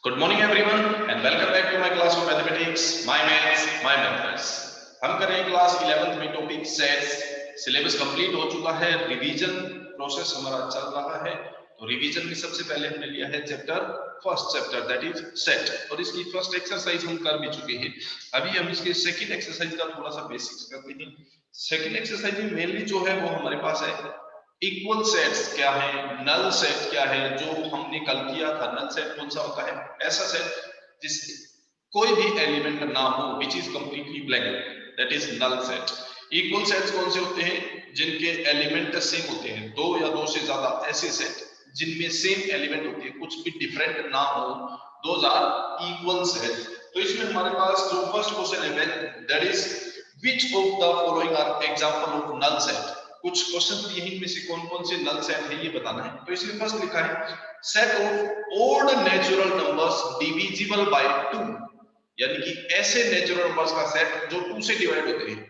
Good morning everyone and welcome back to my class of mathematics, my maths, my methods। हम कर रहे हैं class 11th में topic sets. Syllabus complete हो चुका है, रिवीजन प्रोसेस हमारा चल रहा है। तो रिवीजन में सबसे पहले हमने लिया है first chapter that is set, और इसकी फर्स्ट एक्सरसाइज हम कर भी चुके हैं। अभी हम इसके सेकंड एक्सरसाइज का थोड़ा सा बेसिक्स करते हैं। सेकंड एक्सरसाइज में मेनली जो है वो हमारे पास है इक्वल सेट्स क्या है, नल सेट क्या है। जो हमने कल किया था, नल सेट कौन सा होता है? ऐसा सेट जिसमें कोई भी एलिमेंट ना हो, which is completely blank, that is null set. Equal sets कौन से होते हैं? जिनके एलिमेंट सेम होते हैं, दो या दो से ज्यादा ऐसे सेट जिनमें सेम एलिमेंट होते हैं, कुछ भी डिफरेंट ना हो, दोज आर इक्वल सेट। तो इसमें हमारे पास जो फर्स्ट क्वेश्चन है that is which of the following are example of null set. कुछ क्वेश्चन दिए हैं, इनमें से कौन कौन से नल सेट है ये बताना है। तो इसमें फर्स्ट लिखा है set of odd natural numbers divisible by 2, यानी कि ऐसे नेचुरल नंबर्स का सेट जो 2 से डिवाइड होते हैं,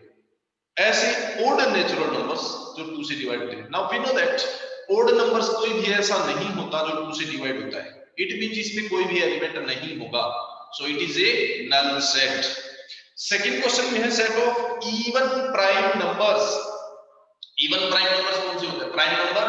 ऐसे ओड नेचुरल नंबर्स जो 2 से डिवाइड होते हैं। Now we know that odd numbers कोई भी ऐसा नहीं होता जो 2 से डिवाइड होता है। इट मींस इसमें कोई भी एलिमेंट नहीं होगा, so it is a null set. Second question में है set of even prime numbers. Even prime numbers कौन से होते हैं? प्राइम नंबर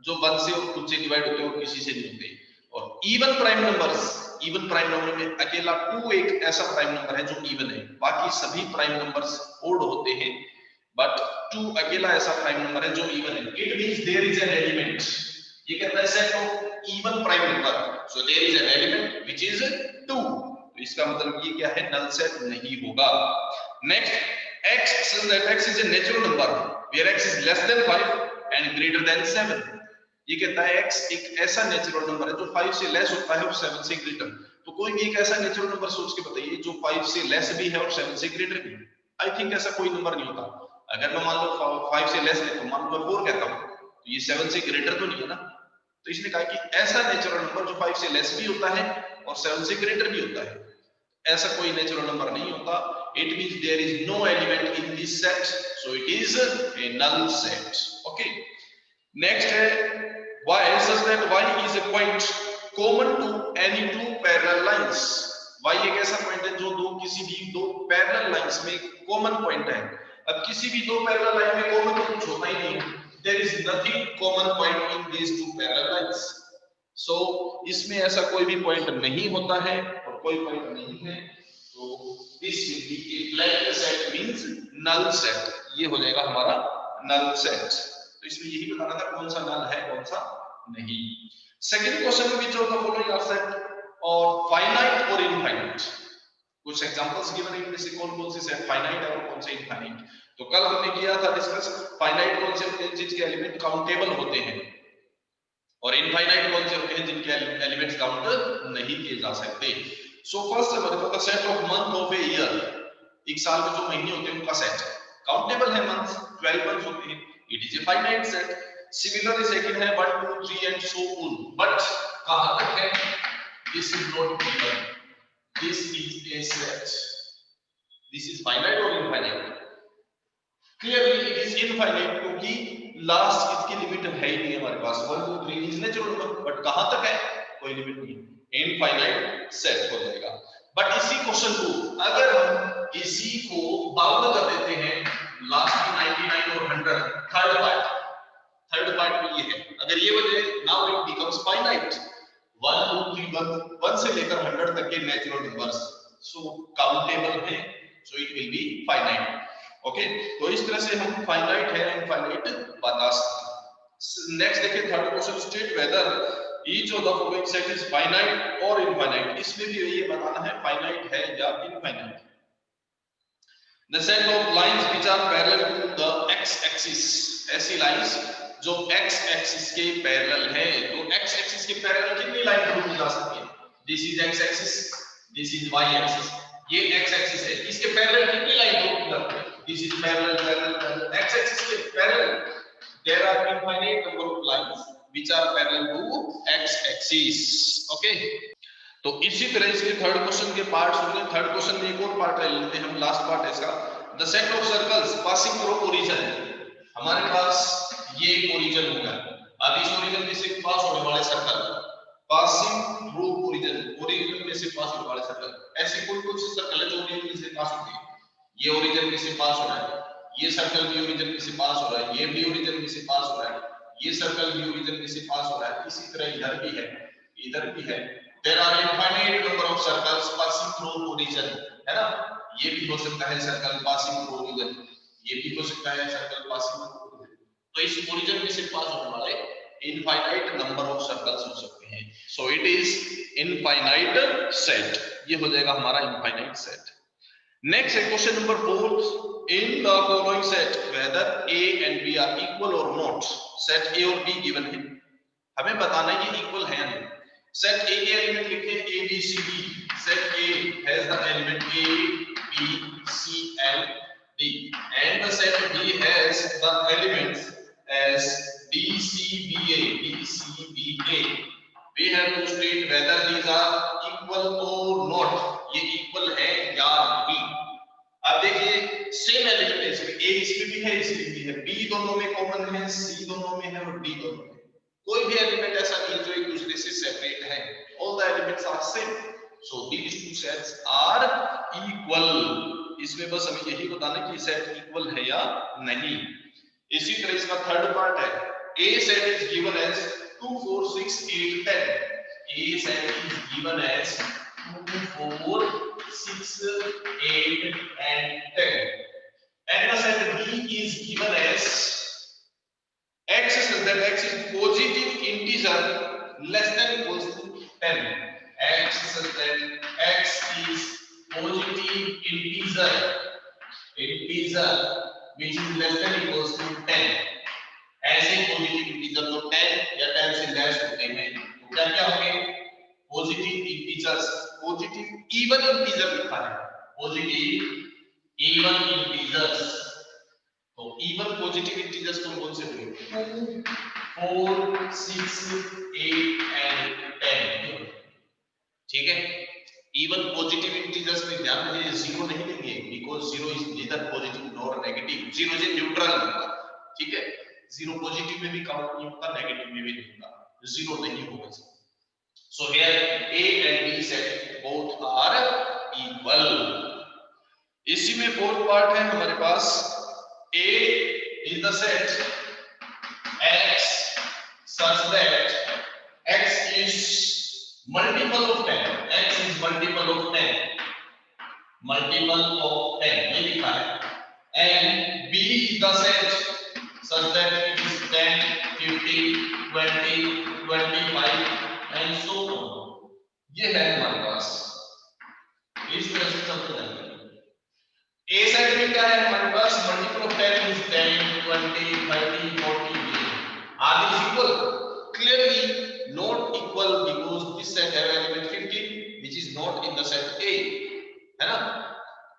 जो 1 से और खुद से डिवाइड होते हैं और किसी से नहीं होते। और even prime numbers, even prime number में अकेला 2 एक ऐसा प्राइम नंबर है जो इवन है, बाकी सभी प्राइम नंबर्स ओड होते हैं, बट 2 अकेला ऐसा प्राइम नंबर है जो इवन है। It means there is an element. ये कहता है set of even prime number, so there is an element which is 2। तो इसका मतलब ये क्या है? नल सेट नहीं होगा। Next, x says that x is a natural number where x is less than 5 and greater than 7। ये कहता है x एक ऐसा नेचुरल नंबर है जो 5 से लेस होता है और 7 से ग्रेटर। तो कोई भी एक ऐसा नेचुरल नंबर सोच के बताइए जो 5 से लेस भी है और 7 से ग्रेटर भी है। आई थिंक ऐसा कोई नंबर नहीं होता। अगर मैं मान लो 5 से लेस है तो मान लो 4 कहता हूं, तो ये 7 से ग्रेटर तो नहीं है ना। तो इसने कहा कि ऐसा नेचुरल नंबर जो 5 से लेस भी होता है और 7 से ग्रेटर भी होता है, ऐसा कोई नेचुरल नंबर नहीं होता। It means there is no element in this set, so it is a null set. Okay. Next है y such that y is a point common to any two parallel lines। y एक ऐसा point है जो किसी भी दो parallel lines में common point है। अब किसी भी दो पैरेलल लाइन में कॉमन तो कुछ होता ही नहीं है। There is nothing common point in these two parallel lines. So इसमें ऐसा कोई भी पॉइंट नहीं होता है और कोई पॉइंट नहीं है, तो this will be a blank set means null set। ये हो जाएगा हमारा null set। तो इसमें यही बताना था कौन सा null है कौन सा नहीं। सेकंड क्वेश्चन में which of the following are set और finite और infinite। कुछ एग्जांपल्स गिवन है, इनमें से कौन कौन से सेट फाइनाइट है और कौन से इनफाइनाइट। तो कल हमने किया था डिस्कस फाइनाइट कौन से होते हैं जिनके एलिमेंट काउंटेबल होते हैं, और इनफाइनाइट कौन से होते हैं जिनके एलिमेंट्स काउंट नहीं किए जा सकते। सो फर्स्ट हमारे पास set of month of a year, एक साल में जो महीने होते हैं उनका सेट काउंटेबल है, मंथ 12 मंथ्स होते हैं, it is a finite set. Similarly second है 1 2 3 एंड सो ऑन, बट कहां तक है? This is not given, this is a set, this is finite और infinite. Clearly it is infinite क्योंकि last इसकी लिमिट है ही नहीं हमारे पास। 1 2 3 इज नेचुरल नंबर, बट कहां तक है? कोई लिमिट नहीं, इनफाइनाइट सेट हो जाएगा। बट इसी क्वेश्चन को अगर हम इसी को बाउंड कर देते हैं लास्ट की 99 और 100, थर्ड पार्ट में ये है, अगर ये वजह नाउ इट बिकम्स फाइनाइट। 1 2 3 1 से लेकर 100 तक के नेचुरल नंबर्स सो काउंटेबल है, so it will be finite. Okay, तो इस तरह से हम फाइनाइट है इनफाइनाइट बता सकते हैं। नेक्स्ट देखिए third question, state whether each of the following set is finite और इनफाइनाइट। इसमें भी ये बताना है फाइनाइट है या infinite. The set of lines which are parallel to the x axis, ऐसी लाइंस जो एक्स एक्सिस के पैरेलल है। तो एक्स एक्सिस के पैरेलल कितनी लाइन ड्रॉ की जा सकती है? This is x axis, this is y axis, ये एक्स एक्सिस है, इसके पैरेलल कितनी लाइन ड्रॉ की जाती है? This is parallel x axis के parallel there are infinite number of lines which are parallel to x axis। okay, तो इसी तरह इसके थर्ड क्वेश्चन के पार्ट्स होंगे। थर्ड क्वेश्चन में एक और पार्ट ले लेते हैं हम, लास्ट पार्ट है इसका। The set of circles passing through origin, हमारे पास ये एक ओरिजिन होगा। अब इस ओरिजिन में से पास होने वाले सर्कल पासिंग थ्रू ओरिजिन, से पास होने वाले सर्कल, ऐसे कोई से सर्कल है जो ओरिजिन में से पास होते हैं। ये ओरिजिन में से पास हो रहा है, ये सर्कल भी ओरिजिन में से पास हो रहा है, ये भी ओरिजिन में से पास हो रहा है, ये सर्कल भी ओरिजिन में से पास हो रहा है, इसी तरह इधर भी है, इधर भी है। There are infinite number of circles passing through origin, है ना। ये भी हो सकता है सर्कल पासिंग थ्रू ओरिजिन, ये भी हो सकता है सर्कल पासिंग थ्रू ओरिजिन। तो इस ओरिजिन में से पास होने वाले इनफाइनाइट नंबर ऑफ सर्कल्स हो सकते हैं। So it is infinite set, ये हो जाएगा हमारा इनफाइनाइट सेट। नेक्स्ट है question number 4, in the following set whether a and b are equal or not। Set a और b गिवन है, हमें बताना है ये इक्वल है या नहीं। सेट a के एलिमेंट लिखे a b c d, set a has the element a b c and d and the set b has the elements as b c b a, b c b a। we have to state whether these are equal or not, ये equal है या नहीं। अब देखिए same element है, इसमें a इसमें भी है, इसमें भी है, b दोनों में कॉमन है, c दोनों में है और d दोनों में। कोई भी एलिमेंट ऐसा नहीं जो एक दूसरे से सेपरेट है, all the elements are same. So these two sets are equal. इसमें बस हमें यही बताना कि सेट इक्वल है या नहीं। इसी तरह इसका थर्ड पार्ट है, a set is given as 2 4 6 8 10। a set is given as 2 4 6 8 and 10 and the set b is given as x such that x is positive integer less than equals to 10, x such that x is positive integer which is less than equals to 10। ऐसे positive integer जो 10 या 10 से less होते हैं तो क्या क्या होंगे, positive integers, positive even integer लिखा है, पॉजिटिव इवन इंटीजर्स। तो इवन पॉजिटिव इंटीजर्स कौन से होंगे, 2 4 6 8 एंड 10। ठीक है, इवन पॉजिटिव इंटीजर्स में ध्यान रखिए जीरो नहीं लेंगे, because zero is neither positive nor negative, zero is neutral number. ठीक है, जीरो पॉजिटिव में भी काउंट नहीं होता, नेगेटिव में भी नहीं होता, जीरो नहीं होगा। So here a and b set both are equal. इसी में फोर्थ पार्ट है हमारे पास, a is the set x such that x is multiple of 10, x is multiple of 10, multiple of 10 ये लिखा है, and b is the set such that it is 10 15 20 25 and so on। ये है हमारे पास, इस तरह से चलते जाएंगे। a सेट में क्या है हमारे पास, multiple of 10 is 10 20 30 40। are these equal? Clearly not equal because this set have element 15 which is not in the set a, है ना।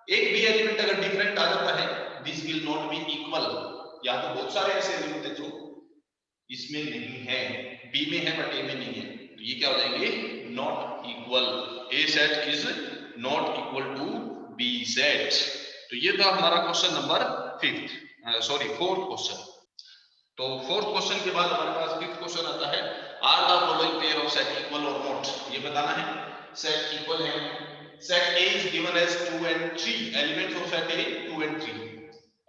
एक भी एलिमेंट अगर डिफरेंट आ जाता है this will not be equal। या तो बहुत सारे ऐसे एलिमेंट हैं जो इसमें नहीं है, b में है बट a में नहीं है, तो ये क्या हो जाएंगे, not equal. a set is not equal to b set. तो ये था हमारा क्वेश्चन नंबर फोर्थ क्वेश्चन। तो फोर्थ क्वेश्चन के बाद हमारे पास फिफ्थ क्वेश्चन आता है, are the following pair of set equal और नॉट, ये बताना है। सेट इक्वल है, set A is given as 2 and 3, elements of set A 2 and 3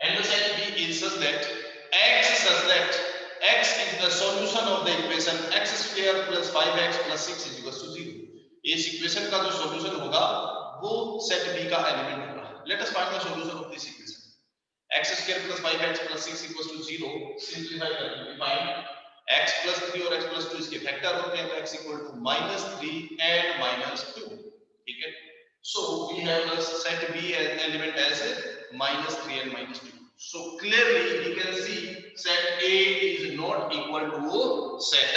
and the set B is such that x is the solution of the equation x square plus 5x plus 6 is equal to 0। इस equation का जो solution होगा वो set B का element होगा। Let us find the solution of this equation, x square plus 5x plus 6 equals to 0। Simplify करके we find x plus 3 और x plus 2 इसके फैक्टर होते हैं, तो x equal to -3 and -2। ठीक है, so we have the set B as element as -3 and -2। so clearly we can see set A is not equal to set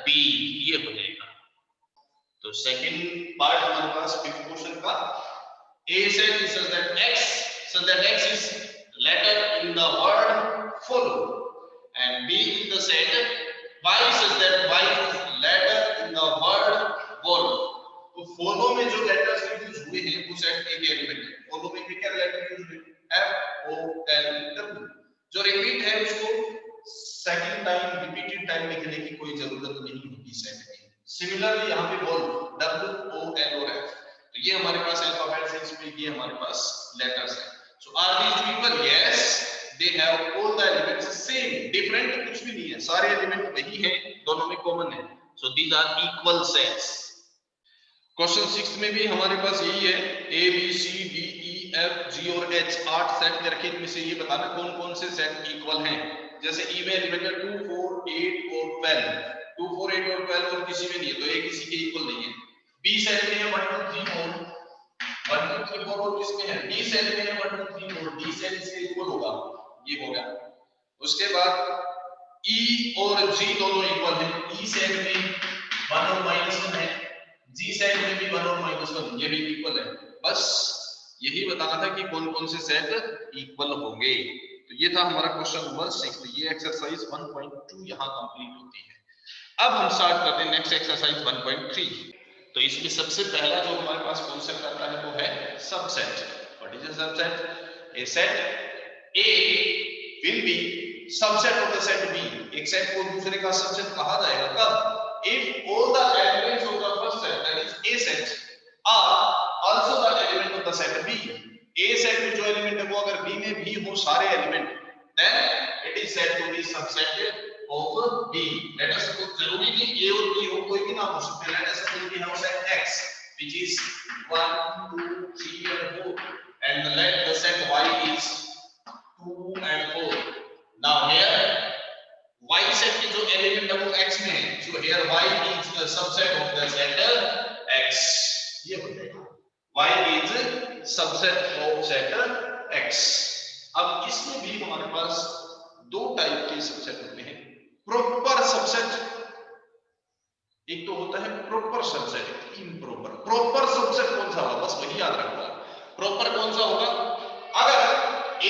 B, ये हो जाएगा। तो सेकंड पार्ट हमारे पास फिफ्थ क्वेश्चन का, A set is such that x is letter in the word follow and B in the set y such that y is letter in the word follow। तो follow में जो letters use हुए हैं वो set A के element है। follow में क्या लेटर यूज हुए, F O L W। जो रिपीट है उसको सेकंड टाइम रिपीटेड टाइम लिखने की कोई जरूरत नहीं होती सेट में। सिमिलरली यहाँ पे बोल W O L और F, ये हमारे पास अल्फाबेट्स है, इसमें ये हमारे पास लेटर्स है. So are these two equal? Yes, they have all the elements same. Different कुछ भी नहीं है, सारे एलिमेंट वही हैं, दोनों में कॉमन है. So these are equal sets. Question 6 में भी हमारे पास यही है, A B C D E F G और एच 8 सेट दे रखे. इनमें से ये बताना कौन कौन से सेट इक्वल हैं. जैसे ई में एलिमेंट है 2 4 8 और 12. 2 4 8 और 12 और किसी में नहीं है, तो ए किसी के इक्वल नहीं है. बी सेट में है 1 2 3 4. 1 2 3 4 और किसमें है? डी सेट में है 1 2 3 4. डी सेट इसके इक्वल होगा. ये हो गया. उसके बाद ई और जी दोनों इक्वल हैं. ई सेट में 1 और -1 है, जी सेट में भी 1 और -1, ये भी इक्वल है. बस यही बताना था कि कौन कौन से सेट इक्वल होंगे. तो ये था हमारा क्वेश्चन नंबर 6. ये एक्सरसाइज 1.2 यहां कंप्लीट होती है. अब हम स्टार्ट करते हैं नेक्स्ट एक्सरसाइज 1.3. तो इसमें सबसे पहला जो हमारे पास कॉन्सेप्ट आता है वो है subset. What is a subset? A set A will be subset of the set B. एक सेट को दूसरे का सबसेट कहा जाएगा कब? if all the elements of the first set, that is A set, are also the element of the set B. A set में जो element है वो अगर B में भी हो सारे element, then it is said to be subset of B. Let us suppose जरूरी नहीं A और B हो, कोई भी नाम हो सकते हैं. Let us suppose we have set X, which is 1 2 3 and 4, and let the set Y is 2 and 4. Now here y set के जो एलिमेंट है वो x में है. So here y is the subset of the set x. ये हो जाएगा y is subset of set x. अब इसमें भी हमारे पास दो टाइप के सबसेट होते हैं. प्रॉपर सबसेट, एक तो होता है प्रॉपर सबसेट, एक इम्प्रॉपर. प्रॉपर सबसेट कौन सा होगा? बस वही याद रखना. प्रॉपर कौन सा होगा? अगर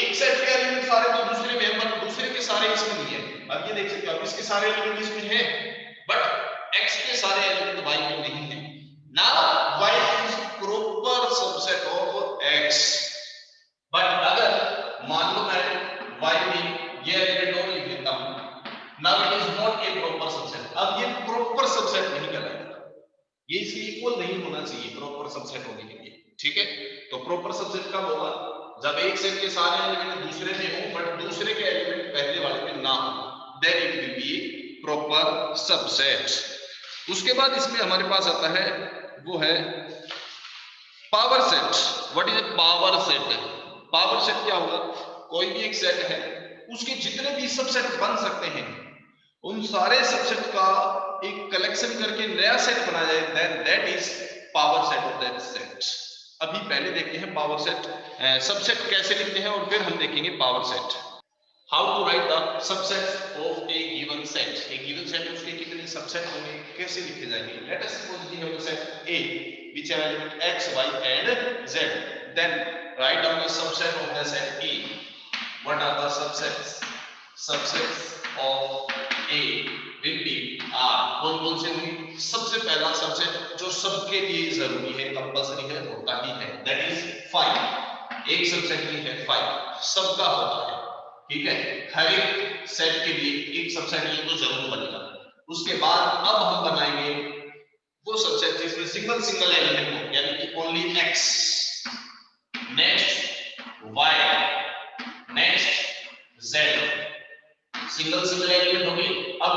एक सेट के एलिमेंट सारे तो दूसरे में है, पर दूसरे के सारे इसमें नहीं है. अब ये देख सकते हो, अब इसके सारे एलिमेंट इसमें हैं, बट x के सारे एलिमेंट y में नहीं है. Now y is proper subset of x. But अगर मान लो मैं y में ये एलिमेंट और लिख देता हूं, now it is not a proper subset. अब ये प्रॉपर सबसेट नहीं कहलाएगा, ये इसके इक्वल नहीं होना चाहिए प्रॉपर सबसेट होने के लिए. ठीक है, तो प्रॉपर सबसेट कब होगा? जब एक सेट के सारे एलिमेंट दूसरे में हो बट दूसरे के एलिमेंट पहले वाले में ना हो, then it will be proper subset. उसके बाद इसमें हमारे पास आता है वो है power set. What is a power set? Power set क्या होगा? कोई भी एक सेट है, उसके जितने भी सबसेट बन सकते हैं, उन सारे सबसेट का एक कलेक्शन करके नया सेट बनाया जाए, then that is power set of that set. अभी पहले देखते हैं पावर सेट, सबसेट कैसे लिखते हैं, और फिर हम देखेंगे power set. How to write the subsets of a given set? A given set उसके कितने सबसेट होंगे, कैसे लिखे जाएंगे? Let us suppose we have the set A, which have element x, y, and z. Then write down the subset of the set A. What are the subsets? Subsets of A will be R. कौन-कौन से होंगे? सबसे पहला subset जो सबके लिए जरूरी है, कंपल्सरी है, होता ही है, that is 5. एक सबसेट ही है 5, सबका होता है. ठीक है, हर एक सेट के लिए एक सबसेट ये तो जरूर बनेगा. उसके बाद अब हम बनाएंगे वो सबसेट जिसमें सिंगल सिंगल एलिमेंट हो, यानी कि only x, next y, next z. Single single element हो गई. अब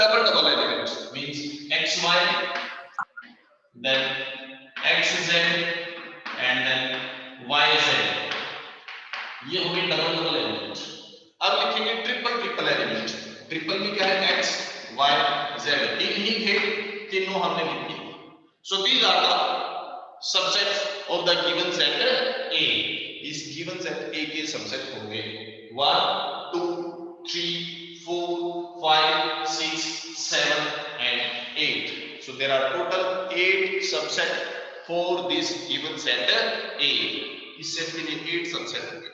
double double element means xy, then xz and then yz. ये हो गई डबल डबल एलिमेंट. अब लिखेंगे ट्रिपल ट्रिपल एलिमेंट. ट्रिपल में क्या है? x, y, z. तीन ही थे, तीनों हमने लिख दिए. So these are the subsets of the given set A. इस गिवन सेट A के सबसेट होंगे 1 2 3 4 5 6 7 and 8. So there are total 8 subset for this given set A. इस सेट के लिए 8 सबसेट होंगे.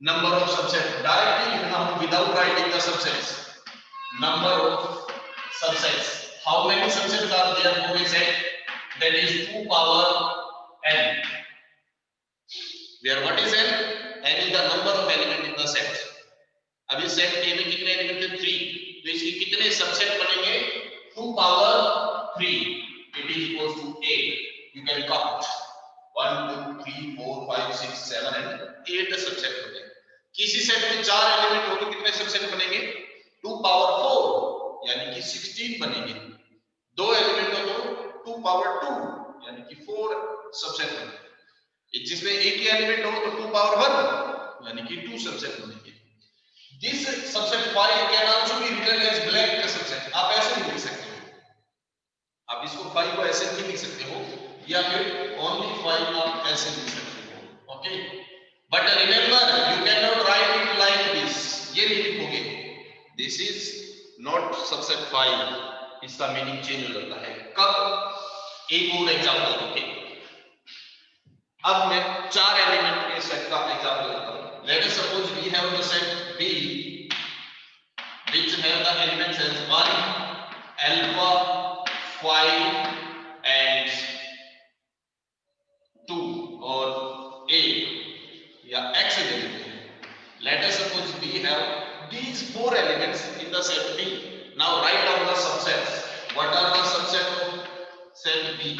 Number of subsets directly लिखना हम without writing the subsets. Number of subsets. How many subsets are there for a set? That is 2 power n. Where what is n? N is the number of element in the set. अभी set A में कितने element हैं? 3. तो इसके कितने subset बनेंगे? 2 power 3. It is equals to 8. you can count 1 2 3 4 5 6 7 and 8 subset होते हैं। किसी सेट में 4 एलिमेंट हो तो कितने सबसेट बनेंगे? 2 पावर 4 यानी कि 16 बनेंगे। 2 एलिमेंट हो तो 2 पावर 2 यानी कि 4 सबसेट बनेंगे। जिसमें एक ही एलिमेंट हो तो 2 पावर 1 यानी कि 2 सबसेट बनेंगे। This subset 5 can also be written as blank subset। आप ऐसे भी लिख सकते हो, आप इसको 5 को ऐसे भी लिख सकते हो या फिर only 5 आप ऐसे लिख सकते हो। Okay, but remember you can not right it like this, ये नहीं लिखोगे दिस इज नॉट सबसेट 5, इसका मीनिंग चेंज हो जाता है। कब? एक और एग्जांपल देखिए। अब मैं 4 एलिमेंट के सेट का एग्जांपल लेता हूं। Let us suppose we have the set B which have the elements as 1 alpha 5 and 2 or A या X ले लेते हैं। Let us suppose we have these 4 elements in the set B. Now write down the subsets. What are the subset of set B?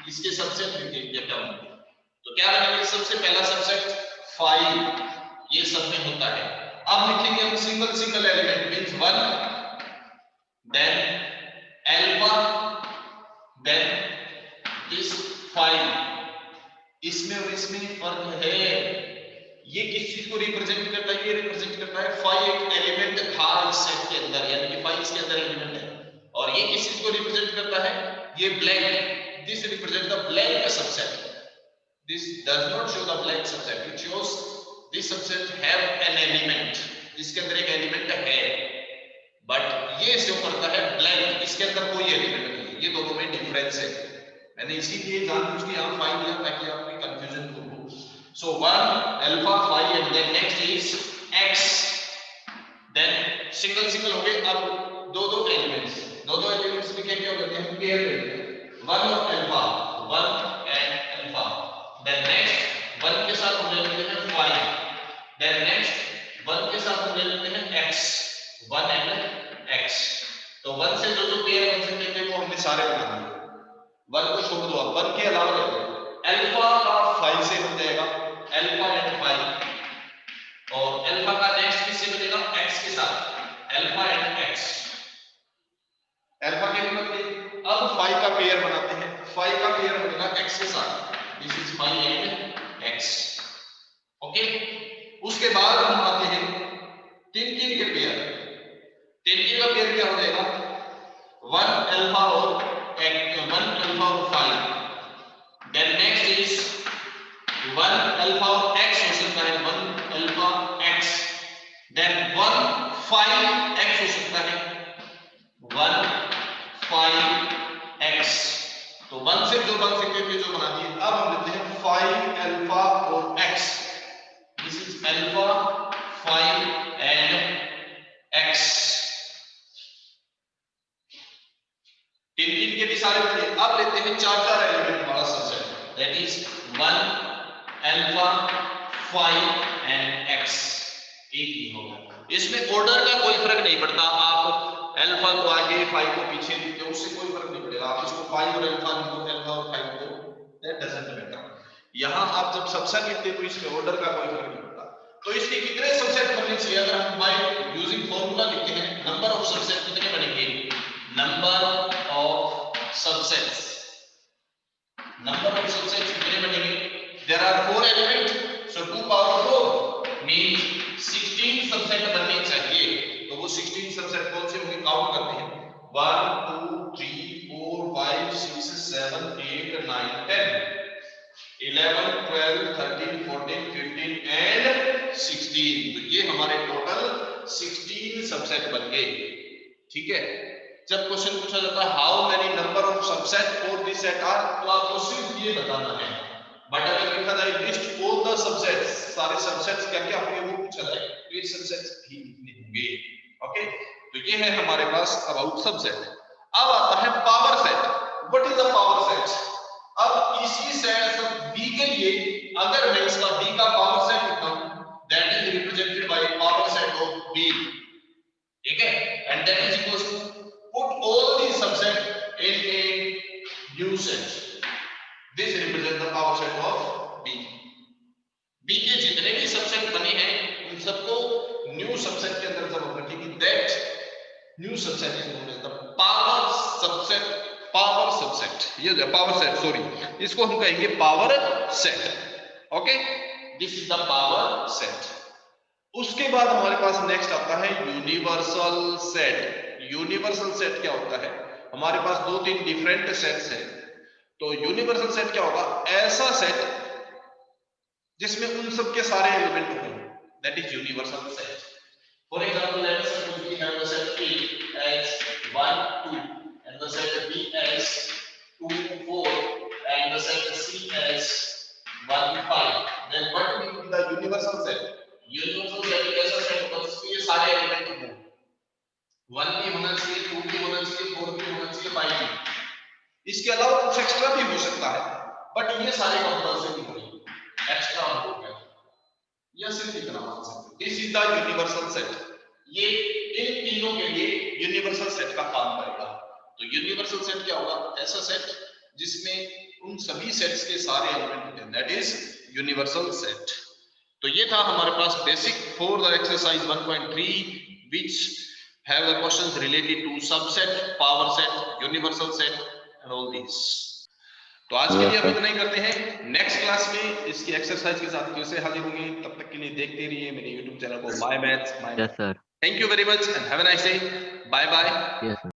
इसके subset लिखिए क्या होंगे? तो क्या बनेगा? सबसे पहला सबसेट 5, ये सब में होता है। अब लिखेंगे हम single single element means 1 then alpha then this 5। इसमें और इसमें फर्क है। ये किस चीज को रिप्रेजेंट करता है? ये रिप्रेजेंट करता है 5 एक एलिमेंट था इस सेट के अंदर, यानी कि 5 इसके अंदर एलिमेंट है। और ये किस चीज को रिप्रेजेंट करता है? ये blank, this represent the blank subset. This does not show the blank subset, it shows this subset have an element, इसके अंदर एक एलिमेंट है, बट ये शो करता है ब्लैंक, इसके अंदर कोई एलिमेंट नहीं। ये दोनों में डिफरेंस है। मैंने इसीलिए जानबूझ के यहाँ 5 लिया ताकि आपकी कंफ्यूजन दूर हो। So 1 alpha 5 and then next is x, then single single हो गए। अब दो एलिमेंट्स लिखे क्या होते हैं? पेयर लेते हैं। 1 और alpha, 1 and alpha. Then next 1 के साथ हम ले लेते हैं 5, then next 1 के साथ हम ले लेते हैं x, 1 and x। तो 1 से जो पेयर बन सकते थे वो हमने सारे बना दिए। 1 को छोड़ दो, अब 1 के अलावा ले लो। अल्फा का 5 से बन जाएगा अल्फा एंड 5, और अल्फा का नेक्स्ट किससे बनेगा? x के साथ अल्फा एंड x। अल्फा के भी बन गए। अब 5 का पेयर बनाते हैं। 5 का पेयर बनेगा x के साथ, this is 5 and x। Okay, उसके बाद हम आते हैं 3 के पेयर। 3 का पेयर क्या हो जाएगा? 1 अल्फा और 5। देन नेक्स्ट इज 1 अल्फा और x हो सकता है, 1 अल्फा x। देन 1 5 x हो सकता है, 1 5 x। तो 1 से जो बन सकते थे जो बना दिए। अब हम लेते हैं 5 अल्फा और x, this is alpha 5 and x। 3 के भी सारे बने। अब लेते हैं 4 एलिमेंट वाला subset, that is 1 alpha 5 and x। एक ही होगा, इसमें ऑर्डर का कोई फर्क नहीं पड़ता। आप अल्फा को आगे 5 को पीछे लिखते हो, उससे कोई फर्क नहीं पड़ेगा। आप इसको 5 और अल्फा लिखो, अल्फा और 5 को, दैट डजंट मैटर। यहां आप जब सबसेट लिखते हो तो इसमें ऑर्डर का कोई फर्क नहीं पड़ता। तो इसके कितने सबसेट बनने चाहिए? अगर हम बाय यूजिंग फार्मूला लिखते हैं, नंबर ऑफ सबसेट कितने बनेंगे? Number of subsets, number of subsets कितने बनेंगे? There are 4 element, so 2 power 4 means 16 subset बनने चाहिए। तो वो 16 सबसेट कौन से होंगे? काउंट करते हैं। 1 2 3 4 5 6 7 8 9 10 11 12 13 14 15 एंड 16। तो ये हमारे टोटल 16 सबसेट बन गए। ठीक है, जब क्वेश्चन पूछा जाता है how many number of subset for this set are, तो आपको सिर्फ ये बताना है। बट अगर लिखा जाए लिस्ट ऑल द सबसेट्स, सारे सबसेट्स क्या क्या होंगे वो पूछा जाए, तो ये सबसेट्स भी लिखने होंगे। ओके, तो ये है हमारे पास अबाउट सबसेट। अब आता है power set. What is the power set? अब इसी सेट B के लिए अगर मैं इसका B का पावर सेट लिखता हूं, that is represented by power set of B। ठीक है, and that is equals to put all the subset in a U set, this represent the power set of B. B के जितने भी subset बने हैं उन सबको न्यू सबसेट के अंदर जब हम रखेंगे, that new subset is known as the power subset. Power subset, ये जो पावर सेट, सॉरी, इसको हम कहेंगे power set. Okay, this is the power set. उसके बाद हमारे पास नेक्स्ट आता है यूनिवर्सल सेट। यूनिवर्सल सेट क्या होता है? हमारे पास दो तीन डिफरेंट सेट्स हैं। तो यूनिवर्सल सेट क्या होगा? ऐसा सेट जिसमें उन सब के सारे एलिमेंट हों, that is universal set. For example, let us suppose we have the set A as 1 2 and the set B as 2 4 and the set C as 1 5, then what will be the universal set? Universal set एक ऐसा set होगा जिसमें ये सारे element हों, 1 भी होना चाहिए, 2 भी होना चाहिए, 4 भी होना चाहिए, 5 भी। इसके अलावा कुछ एक्स्ट्रा भी हो सकता है, बट ये सारे कंपल्सरी होंगे। एक्स्ट्रा हो गया या सिर्फ इतना मान सकते। This is the universal set. ये इन तीनों के लिए यूनिवर्सल सेट का काम करेगा। तो यूनिवर्सल सेट क्या होगा? ऐसा सेट जिसमें उन सभी सेट्स के सारे एलिमेंट होते हैं, दैट इज यूनिवर्सल सेट। तो ये था हमारे पास basic for the exercise 1.3 which have the questions related to subset, power set, universal set and all these। तो आज के लिए हम इतना ही करते हैं। नेक्स्ट क्लास में इसकी एक्सरसाइज के साथ फिर से हाजिर होंगे। तब तक के लिए देखते रहिए मेरे YouTube चैनल को my maths my. Yes, sir. Thank you very much and have a nice day. Bye bye. Yes, sir.